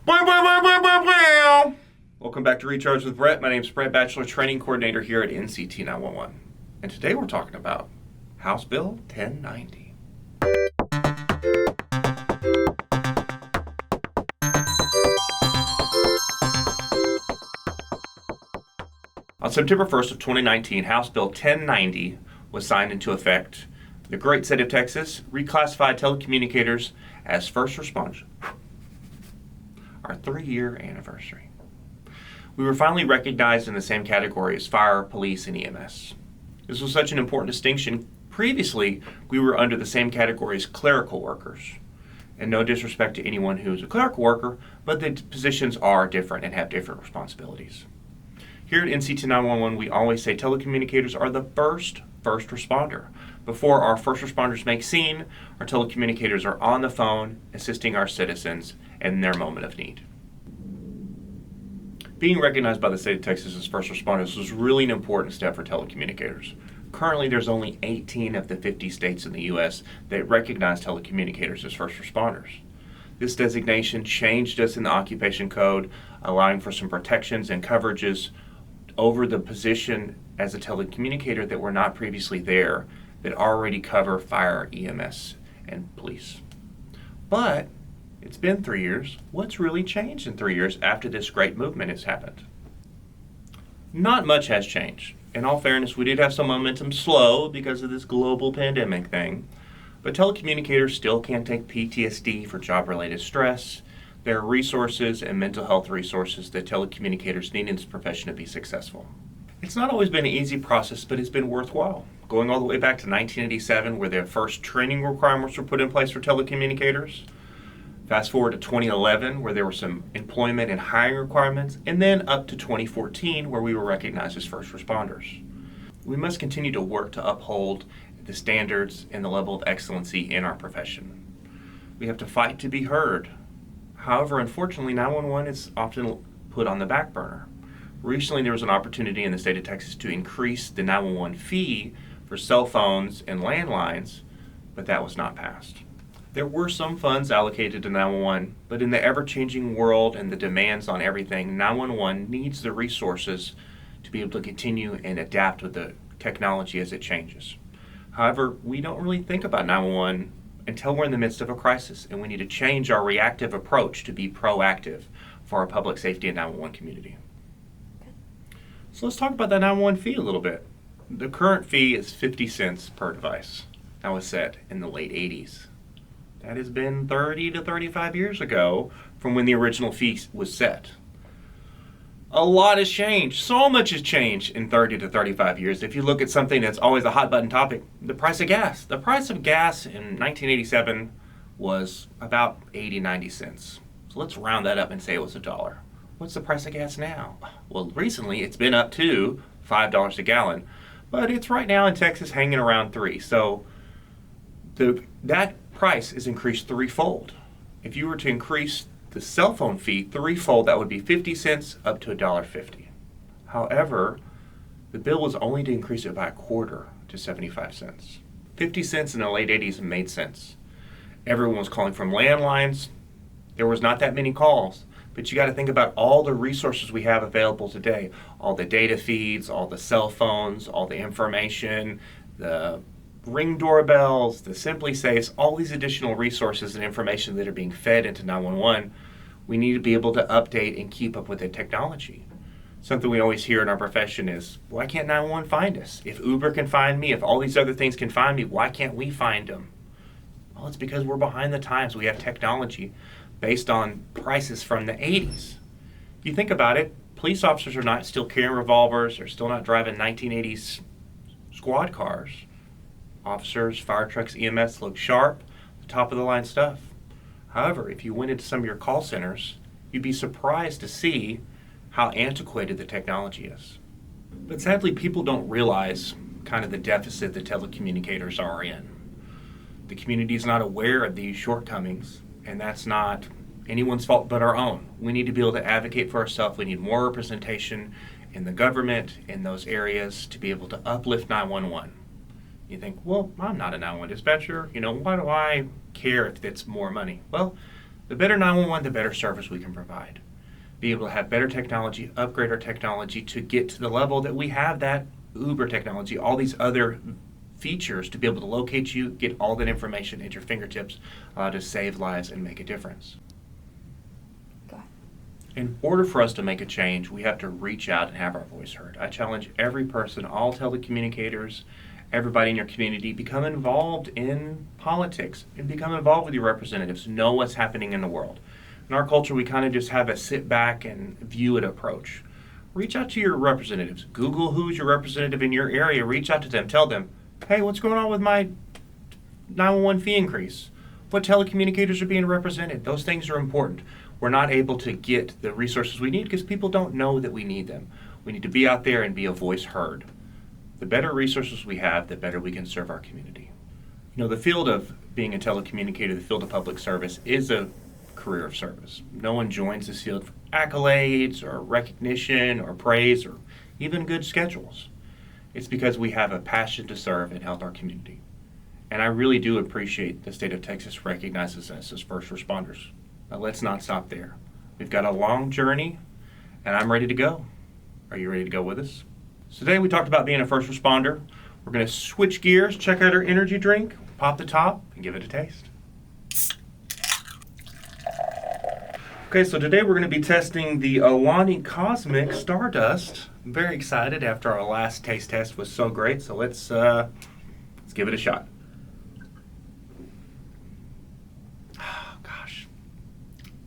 Welcome back to Recharge with Bret. My name is Bret, Bachelor Training Coordinator here at NCT 911. And today we're talking about House Bill 1090. On September 1st of 2019, House Bill 1090 was signed into effect. The great state of Texas reclassified telecommunicators as first responders. Our 3-year anniversary. We were finally recognized in the same category as fire, police, and EMS. This was such an important distinction. Previously, we were under the same category as clerical workers. And no disrespect to anyone who's a clerical worker, but the positions are different and have different responsibilities. Here at NCT 911, we always say telecommunicators are the first responder. Before our first responders make scene, our telecommunicators are on the phone assisting our citizens in their moment of need. Being recognized by the state of Texas as first responders was really an important step for telecommunicators. Currently, there's only 18 of the 50 states in the U.S. that recognize telecommunicators as first responders. This designation changed us in the occupation code, allowing for some protections and coverages over the position as a telecommunicator that were not previously there, that already cover fire, EMS, and police. But it's been 3 years. What's really changed in 3 years after this great movement has happened? Not much has changed. In all fairness, we did have some momentum slow because of this global pandemic thing, but telecommunicators still can't take PTSD for job-related stress. There are resources and mental health resources that telecommunicators need in this profession to be successful. It's not always been an easy process, but it's been worthwhile. Going all the way back to 1987, where the first training requirements were put in place for telecommunicators. Fast forward to 2011, where there were some employment and hiring requirements, and then up to 2014, where we were recognized as first responders. We must continue to work to uphold the standards and the level of excellency in our profession. We have to fight to be heard. However, unfortunately, 911 is often put on the back burner. Recently, there was an opportunity in the state of Texas to increase the 911 fee for cell phones and landlines, but that was not passed. There were some funds allocated to 911, but in the ever-changing world and the demands on everything, 911 needs the resources to be able to continue and adapt with the technology as it changes. However, we don't really think about 911 until we're in the midst of a crisis, and we need to change our reactive approach to be proactive for our public safety and 911 community. So let's talk about that 911 fee a little bit. The current fee is 50 cents per device. That was set in the late 80s. That has been 30 to 35 years ago from when the original fee was set. A lot has changed. So much has changed in 30 to 35 years. If you look at something that's always a hot button topic, the price of gas. The price of gas in 1987 was about 80, 90 cents. So let's round that up and say it was $1. What's the price of gas now? Well, recently it's been up to $5 a gallon, but it's right now in Texas hanging around $3. So that price is increased threefold. If you were to increase the cell phone fee threefold, that would be 50 cents up to $1.50. However, the bill was only to increase it by a quarter to 75 cents. 50 cents in the late 80s made sense. Everyone was calling from landlines. There was not that many calls. But you got to think about all the resources we have available today. All the data feeds, all the cell phones, all the information, the Ring doorbells, the Simply Safes, all these additional resources and information that are being fed into 911. We need to be able to update and keep up with the technology. Something we always hear in our profession is, why can't 911 find us? If Uber can find me, if all these other things can find me, why can't we find them? Well, it's because we're behind the times. We have technology based on prices from the 80s. If you think about it, police officers are not still carrying revolvers. They're still not driving 1980s squad cars. Officers, fire trucks, EMS look sharp, the top of the line stuff. However, if you went into some of your call centers, you'd be surprised to see how antiquated the technology is. But sadly, people don't realize kind of the deficit that telecommunicators are in. The community is not aware of these shortcomings, and that's not anyone's fault but our own. We need to be able to advocate for ourselves. We need more representation in the government in those areas to be able to uplift 911. You think, well, I'm not a 911 dispatcher. Why do I care if it's more money? Well, The better 911, the better service we can provide. Be able to have better technology, upgrade our technology to get to the level that we have that Uber technology, all these other features to be able to locate you, get all that information at your fingertips to save lives and make a difference. In order for us to make a change, we have to reach out and have our voice heard. I challenge every person, all telecommunicators, everybody in your community, become involved in politics and become involved with your representatives. Know what's happening in the world. In our culture, we kind of just have a sit back and view it approach. Reach out to your representatives. Google who's your representative in your area. Reach out to them. Tell them, hey, what's going on with my 911 fee increase? What telecommunicators are being represented? Those things are important. We're not able to get the resources we need because people don't know that we need them. We need to be out there and be a voice heard. The better resources we have, the better we can serve our community. You know, the field of being a telecommunicator, the field of public service, is a career of service. No one joins this field for accolades or recognition or praise or even good schedules. It's because we have a passion to serve and help our community. And I really do appreciate the state of Texas recognizes us as first responders. But let's not stop there. We've got a long journey, and I'm ready to go. Are you ready to go with us? So today we talked about being a first responder. We're going to switch gears, check out our energy drink, pop the top, and give it a taste. Okay, so today we're going to be testing the Alani Cosmic Stardust. I'm very excited after our last taste test was so great, so let's give it a shot.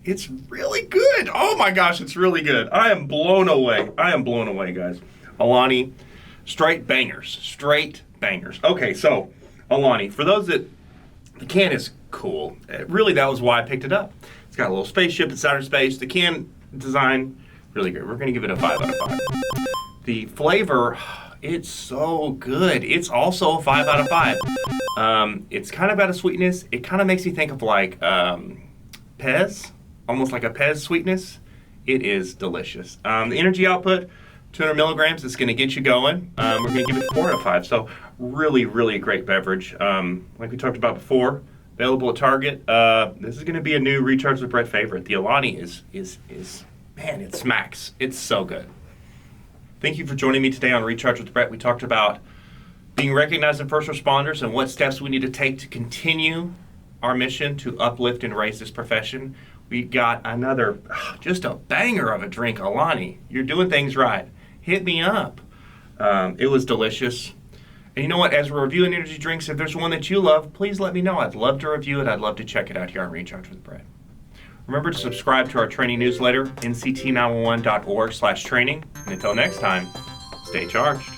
It's really good. Oh my gosh, it's really good. I am blown away. Guys. Alani, straight bangers. Okay, so Alani, for those that, the can is cool. Really, that was why I picked it up. It's got a little spaceship in outer space. The can design, really good. We're gonna give it a 5 out of 5. The flavor, it's so good. It's also a 5 out of 5. It's kind of got a sweetness. It kind of makes me think of like Pez. Almost like a Pez sweetness. It is delicious. The energy output, 200 milligrams, it's going to get you going. We're going to give it 4 out of 5. So really, really a great beverage. Like we talked about before, available at Target. This is going to be a new Recharge with Bret favorite. The Alani is man, it smacks. It's so good. Thank you for joining me today on Recharge with Bret. We talked about being recognized as first responders and what steps we need to take to continue our mission to uplift and raise this profession. We got another, just a banger of a drink, Alani. You're doing things right. Hit me up. It was delicious. And you know what? As we're reviewing energy drinks, if there's one that you love, please let me know. I'd love to review it. I'd love to check it out here on Recharge with Bret. Remember to subscribe to our training newsletter, nct911.org/training. And until next time, stay charged.